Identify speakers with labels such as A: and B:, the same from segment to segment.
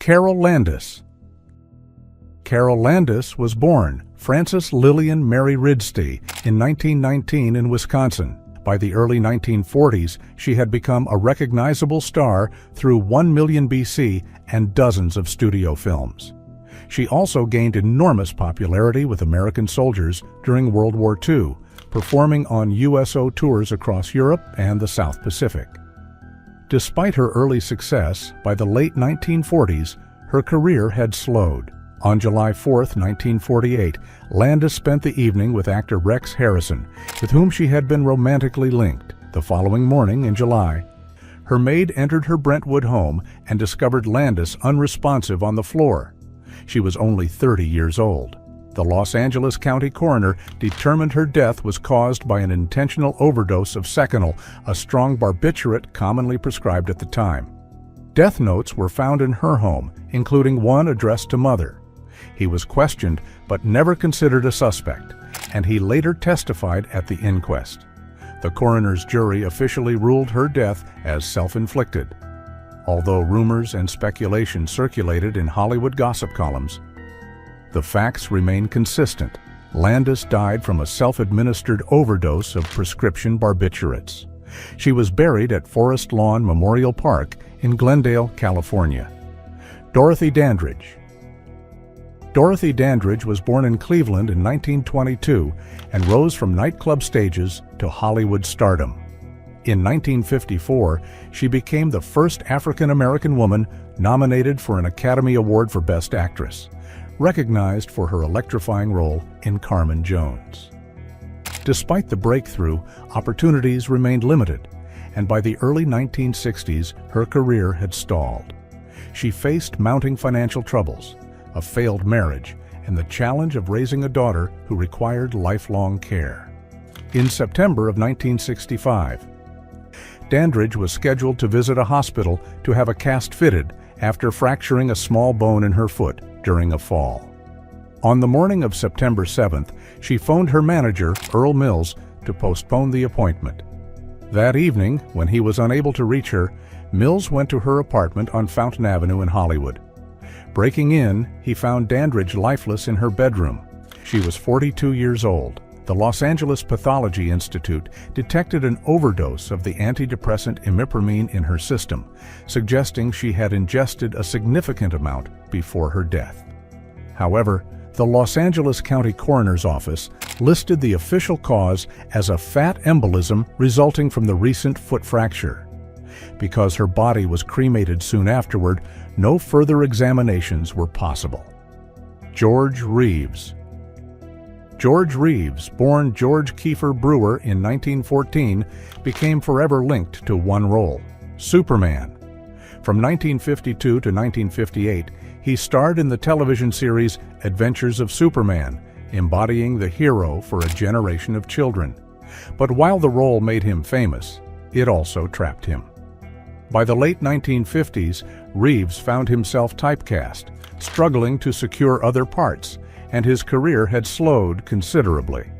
A: Carol Landis. Carol Landis was born Frances Lillian Mary Ridsty in 1919 in Wisconsin. By the early 1940s, she had become a recognizable star through 1 Million BC and dozens of studio films. She also gained enormous popularity with American soldiers during World War II, performing on USO tours across Europe and the South Pacific. Despite her early success, by the late 1940s, her career had slowed. On July 4, 1948, Landis spent the evening with actor Rex Harrison, with whom she had been romantically linked. The following morning in July, her maid entered her Brentwood home and discovered Landis unresponsive on the floor. She was only 30 years old. The Los Angeles County coroner determined her death was caused by an intentional overdose of Seconal, a strong barbiturate commonly prescribed at the time. Death notes were found in her home, including one addressed to Mother. He was questioned but never considered a suspect, and he later testified at the inquest. The coroner's jury officially ruled her death as self-inflicted. Although rumors and speculation circulated in Hollywood gossip columns, the facts remain consistent. Landis died from a self-administered overdose of prescription barbiturates. She was buried at Forest Lawn Memorial Park in Glendale, California. Dorothy Dandridge. Dorothy Dandridge was born in Cleveland in 1922 and rose from nightclub stages to Hollywood stardom. In 1954, she became the first African-American woman nominated for an Academy Award for Best Actress, recognized for her electrifying role in Carmen Jones. Despite the breakthrough, opportunities remained limited, and by the early 1960s, her career had stalled. She faced mounting financial troubles, a failed marriage, and the challenge of raising a daughter who required lifelong care. In September of 1965, Dandridge was scheduled to visit a hospital to have a cast fitted after fracturing a small bone in her foot during a fall. On the morning of September 7th, she phoned her manager, Earl Mills, to postpone the appointment. That evening, when he was unable to reach her, Mills went to her apartment on Fountain Avenue in Hollywood. Breaking in, he found Dandridge lifeless in her bedroom. She was 42 years old. The Los Angeles Pathology Institute detected an overdose of the antidepressant imipramine in her system, suggesting she had ingested a significant amount before her death. However, the Los Angeles County Coroner's Office listed the official cause as a fat embolism resulting from the recent foot fracture. Because her body was cremated soon afterward, no further examinations were possible. George Reeves. George Reeves, born George Kiefer Brewer in 1914, became forever linked to one role, Superman. From 1952 to 1958, he starred in the television series Adventures of Superman, embodying the hero for a generation of children. But while the role made him famous, it also trapped him. By the late 1950s, Reeves found himself typecast, struggling to secure other parts, and his career had slowed considerably.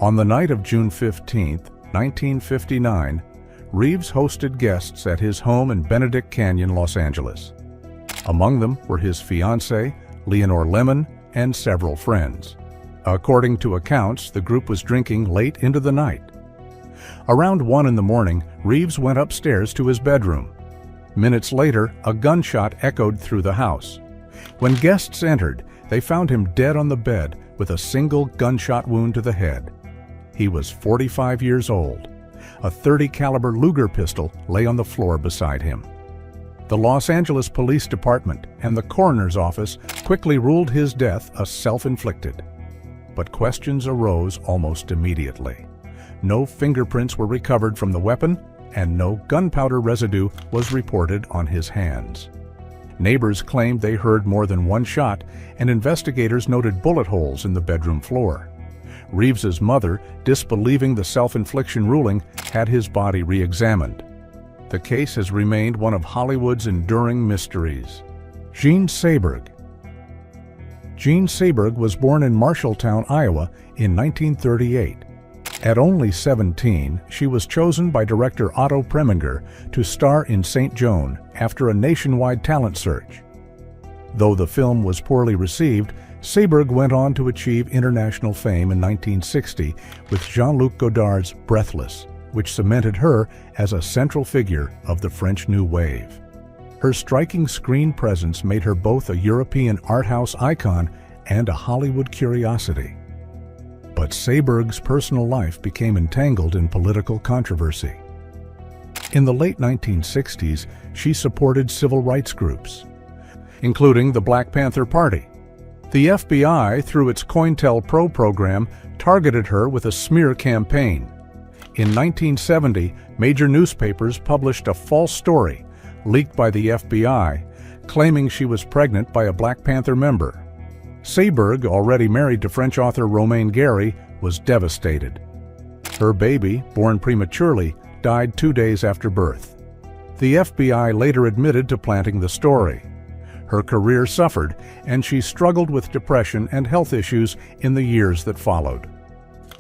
A: On the night of June 15, 1959, Reeves hosted guests at his home in Benedict Canyon, Los Angeles. Among them were his fiancée, Leonore Lemon, and several friends. According to accounts, the group was drinking late into the night. Around 1 in the morning, Reeves went upstairs to his bedroom. Minutes later, a gunshot echoed through the house. When guests entered, they found him dead on the bed with a single gunshot wound to the head. He was 45 years old. A .30 caliber Luger pistol lay on the floor beside him. The Los Angeles Police Department and the coroner's office quickly ruled his death a self-inflicted. But questions arose almost immediately. No fingerprints were recovered from the weapon, and no gunpowder residue was reported on his hands. Neighbors claimed they heard more than one shot, and investigators noted bullet holes in the bedroom floor. Reeves's mother, disbelieving the self-infliction ruling, had his body re-examined. The case has remained one of Hollywood's enduring mysteries. Jean Seberg. Jean Seberg was born in Marshalltown, Iowa in 1938. At only 17, she was chosen by director Otto Preminger to star in St. Joan after a nationwide talent search. Though the film was poorly received, Seberg went on to achieve international fame in 1960 with Jean-Luc Godard's Breathless, which cemented her as a central figure of the French New Wave. Her striking screen presence made her both a European art house icon and a Hollywood curiosity. But Seberg's personal life became entangled in political controversy. In the late 1960s, she supported civil rights groups, including the Black Panther Party. The FBI, through its COINTELPRO program, targeted her with a smear campaign. In 1970, major newspapers published a false story, leaked by the FBI, claiming she was pregnant by a Black Panther member. Seberg, already married to French author Romain Gary, was devastated. Her baby, born prematurely, died 2 days after birth. The FBI later admitted to planting the story. Her career suffered, and she struggled with depression and health issues in the years that followed.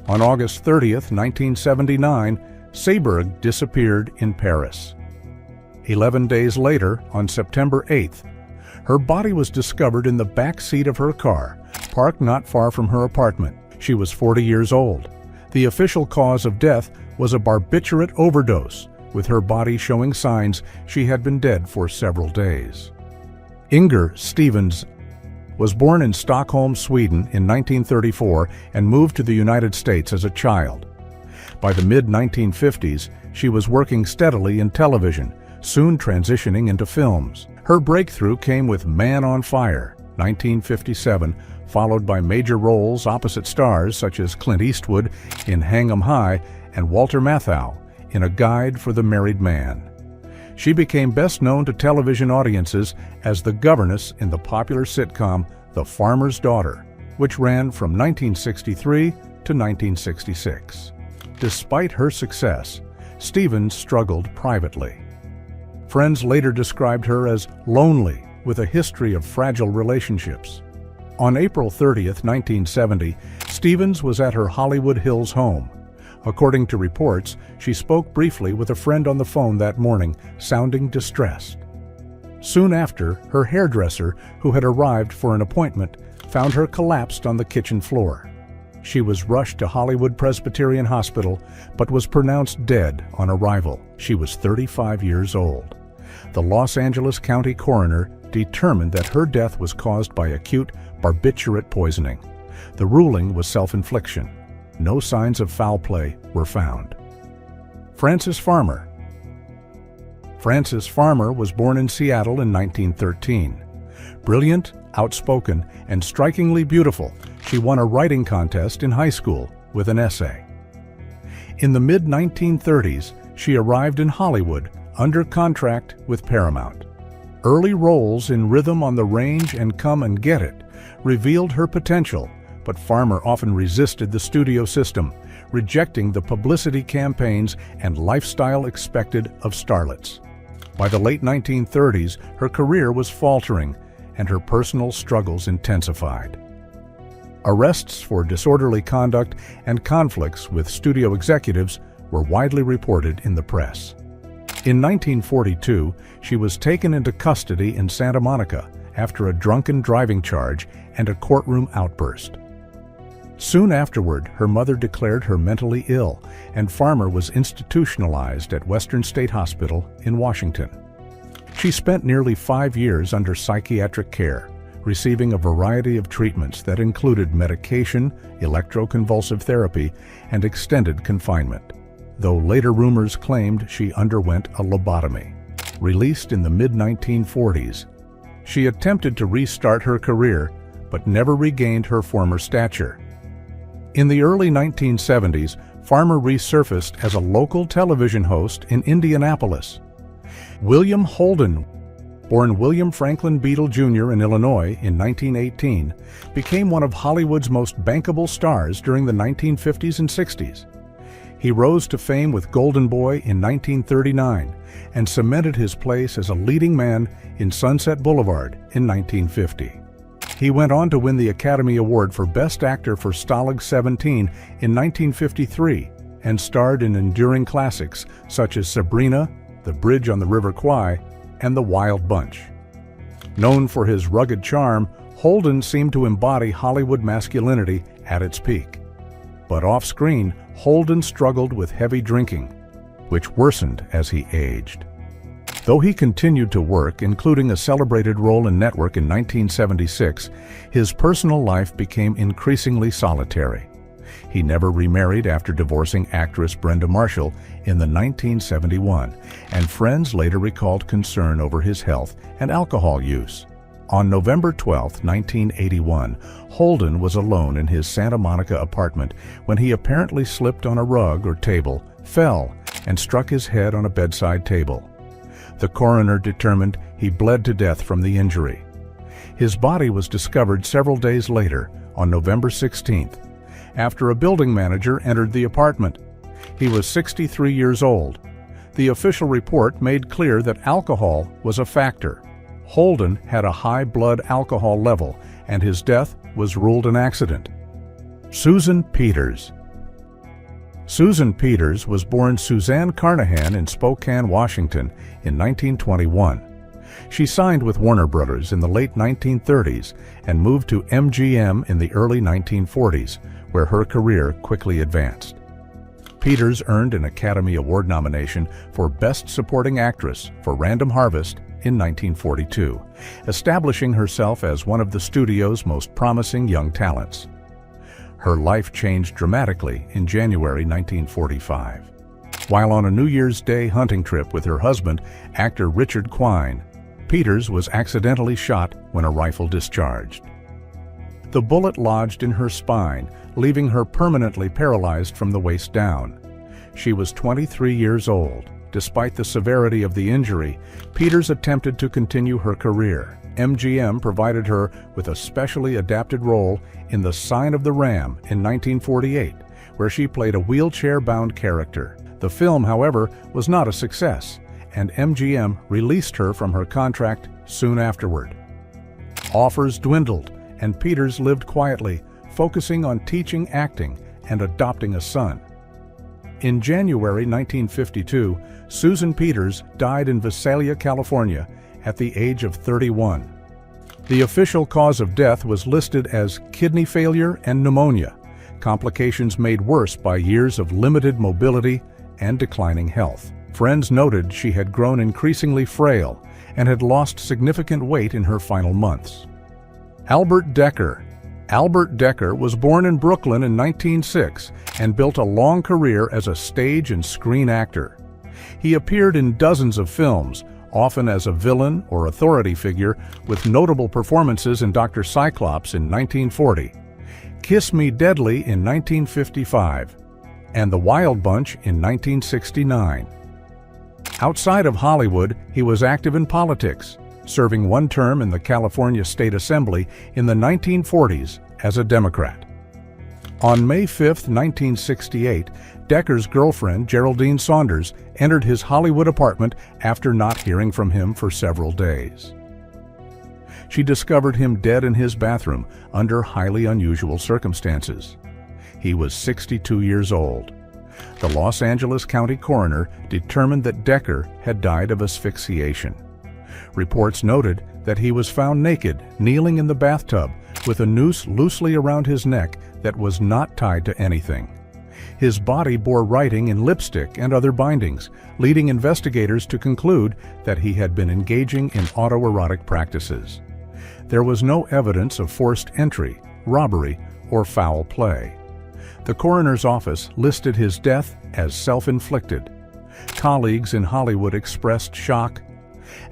A: On August 30th, 1979, Seberg disappeared in Paris. 11 days later, on September 8th, her body was discovered in the back seat of her car, parked not far from her apartment. She was 40 years old. The official cause of death was a barbiturate overdose, with her body showing signs she had been dead for several days. Inger Stevens was born in Stockholm, Sweden in 1934 and moved to the United States as a child. By the mid-1950s, she was working steadily in television, soon transitioning into films. Her breakthrough came with Man on Fire, 1957, followed by major roles opposite stars such as Clint Eastwood in Hang 'em High and Walter Matthau in A Guide for the Married Man. She became best known to television audiences as the governess in the popular sitcom The Farmer's Daughter, which ran from 1963 to 1966. Despite her success, Stevens struggled privately. Friends later described her as lonely, with a history of fragile relationships. On April 30th, 1970, Stevens was at her Hollywood Hills home. According to reports, she spoke briefly with a friend on the phone that morning, sounding distressed. Soon after, her hairdresser, who had arrived for an appointment, found her collapsed on the kitchen floor. She was rushed to Hollywood Presbyterian Hospital, but was pronounced dead on arrival. She was 35 years old. The Los Angeles County coroner determined that her death was caused by acute barbiturate poisoning. The ruling was self-infliction. No signs of foul play were found. Frances Farmer. Frances Farmer was born in Seattle in 1913. Brilliant, outspoken, and strikingly beautiful, she won a writing contest in high school with an essay. In the mid-1930s, she arrived in Hollywood under contract with Paramount. Early roles in Rhythm on the Range and Come and Get It revealed her potential, but Farmer often resisted the studio system, rejecting the publicity campaigns and lifestyle expected of starlets. By the late 1930s, her career was faltering, and her personal struggles intensified. Arrests for disorderly conduct and conflicts with studio executives were widely reported in the press. In 1942, she was taken into custody in Santa Monica after a drunken driving charge and a courtroom outburst. Soon afterward, her mother declared her mentally ill, and Farmer was institutionalized at Western State Hospital in Washington. She spent nearly 5 years under psychiatric care, receiving a variety of treatments that included medication, electroconvulsive therapy, and extended confinement, though later rumors claimed she underwent a lobotomy. Released in the mid-1940s, she attempted to restart her career, but never regained her former stature. In the early 1970s, Farmer resurfaced as a local television host in Indianapolis. William Holden, born William Franklin Beadle Jr. in Illinois in 1918, became one of Hollywood's most bankable stars during the 1950s and 60s. He rose to fame with Golden Boy in 1939 and cemented his place as a leading man in Sunset Boulevard in 1950. He went on to win the Academy Award for Best Actor for Stalag 17 in 1953 and starred in enduring classics such as Sabrina, The Bridge on the River Kwai, and The Wild Bunch. Known for his rugged charm, Holden seemed to embody Hollywood masculinity at its peak. But off-screen, Holden struggled with heavy drinking, which worsened as he aged. Though he continued to work, including a celebrated role in Network in 1976, his personal life became increasingly solitary. He never remarried after divorcing actress Brenda Marshall in 1971, and friends later recalled concern over his health and alcohol use. On November 12, 1981, Holden was alone in his Santa Monica apartment when he apparently slipped on a rug or table, fell, and struck his head on a bedside table. The coroner determined he bled to death from the injury. His body was discovered several days later, on November 16th, after a building manager entered the apartment. He was 63 years old. The official report made clear that alcohol was a factor. Holden had a high blood alcohol level, and his death was ruled an accident. Susan Peters. Susan Peters was born Suzanne Carnahan in Spokane, Washington in 1921. She signed with Warner Brothers in the late 1930s and moved to MGM in the early 1940s, where her career quickly advanced. Peters earned an Academy Award nomination for Best Supporting Actress for Random Harvest in 1942, establishing herself as one of the studio's most promising young talents. Her life changed dramatically in January 1945. While on a New Year's Day hunting trip with her husband, actor Richard Quine, Peters was accidentally shot when a rifle discharged. The bullet lodged in her spine, leaving her permanently paralyzed from the waist down. She was 23 years old. Despite the severity of the injury, Peters attempted to continue her career. MGM provided her with a specially adapted role in The Sign of the Ram in 1948, where she played a wheelchair-bound character. The film, however, was not a success, and MGM released her from her contract soon afterward. Offers dwindled, and Peters lived quietly, focusing on teaching acting and adopting a son. In January 1952, Susan Peters died in Visalia, California, at the age of 31. The official cause of death was listed as kidney failure and pneumonia, complications made worse by years of limited mobility and declining health. Friends noted she had grown increasingly frail and had lost significant weight in her final months. Albert Decker. Albert Decker was born in Brooklyn in 1906 and built a long career as a stage and screen actor. He appeared in dozens of films, often as a villain or authority figure, with notable performances in Dr. Cyclops in 1940, Kiss Me Deadly in 1955, and The Wild Bunch in 1969. Outside of Hollywood, he was active in politics, serving one term in the California State Assembly in the 1940s as a Democrat. On May 5, 1968, Decker's girlfriend, Geraldine Saunders, entered his Hollywood apartment after not hearing from him for several days. She discovered him dead in his bathroom under highly unusual circumstances. He was 62 years old. The Los Angeles County coroner determined that Decker had died of asphyxiation. Reports noted that he was found naked, kneeling in the bathtub, with a noose loosely around his neck that was not tied to anything. His body bore writing in lipstick and other bindings, leading investigators to conclude that he had been engaging in autoerotic practices. There was no evidence of forced entry, robbery, or foul play. The coroner's office listed his death as self-inflicted. Colleagues in Hollywood expressed shock,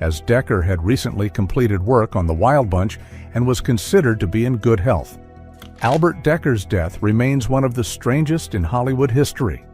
A: as Decker had recently completed work on The Wild Bunch and was considered to be in good health. Albert Decker's death remains one of the strangest in Hollywood history.